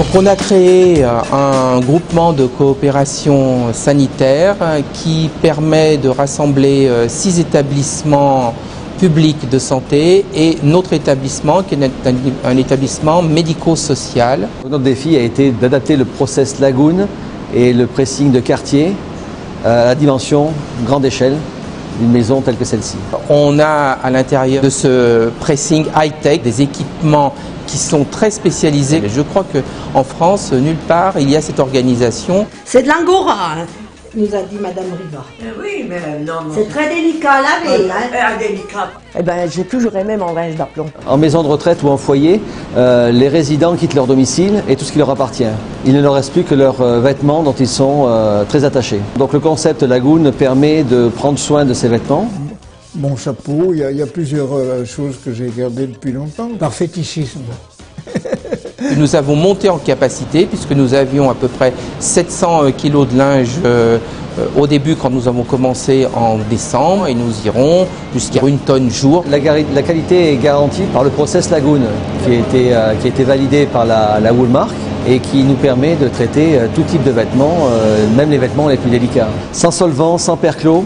Donc on a créé un groupement de coopération sanitaire qui permet de rassembler 6 établissements publics de santé et notre établissement qui est un établissement médico-social. Notre défi a été d'adapter le process Lagoon et le pressing de quartier à la dimension grande échelle d'une maison telle que celle-ci. On a à l'intérieur de ce pressing high-tech des équipements qui sont très spécialisés. Je crois qu'en France, nulle part, il y a cette organisation. C'est de l'angora, hein, nous a dit Madame Riva. Oui, mais non. C'est très délicat à laver. Délicat. Eh ben, j'ai toujours aimé mon linge d'aplomb. En maison de retraite ou en foyer, les résidents quittent leur domicile et tout ce qui leur appartient. Il ne leur reste plus que leurs vêtements dont ils sont très attachés. Donc le concept Lagoon permet de prendre soin de ces vêtements. Mon chapeau, il y a plusieurs choses que j'ai gardées depuis longtemps, par fétichisme. Nous avons monté en capacité puisque nous avions à peu près 700 kilos de linge au début quand nous avons commencé en décembre et nous irons jusqu'à 1 tonne jour. La qualité est garantie par le process Lagoon qui a été validé par la Woolmark et qui nous permet de traiter tout type de vêtements, même les vêtements les plus délicats. Sans solvant, sans perclos.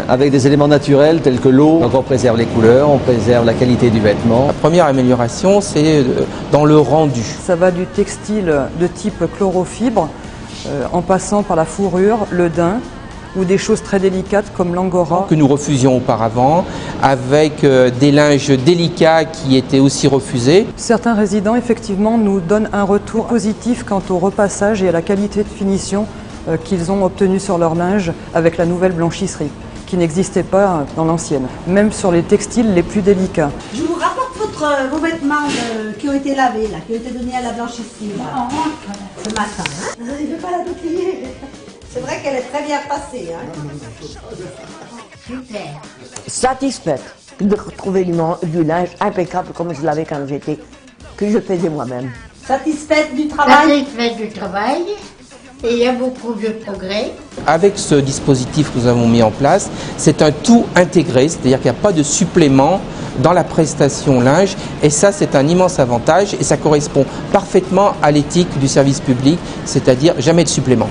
Avec des éléments naturels tels que l'eau. Donc on préserve les couleurs, on préserve la qualité du vêtement. La première amélioration, c'est dans le rendu. Ça va du textile de type chlorofibre, en passant par la fourrure, le daim, ou des choses très délicates comme l'angora. Que nous refusions auparavant, avec des linges délicats qui étaient aussi refusés. Certains résidents, effectivement, nous donnent un retour positif quant au repassage et à la qualité de finition qu'ils ont obtenu sur leur linge avec la nouvelle blanchisserie, qui n'existait pas dans l'ancienne, même sur les textiles les plus délicats. Je vous rapporte vos vêtements qui ont été lavés, là, qui ont été donnés à la blanchisserie ce matin. Hein. Il ne veut pas la déplier. C'est vrai qu'elle est très bien passée. Hein. Super. Satisfaite de retrouver du linge impeccable comme je l'avais quand que je faisais moi-même. Satisfaite du travail. Satisfaite du travail. Et il y a beaucoup de progrès. Avec ce dispositif que nous avons mis en place, c'est un tout intégré, c'est-à-dire qu'il n'y a pas de supplément dans la prestation linge et ça c'est un immense avantage et ça correspond parfaitement à l'éthique du service public, c'est-à-dire jamais de supplément.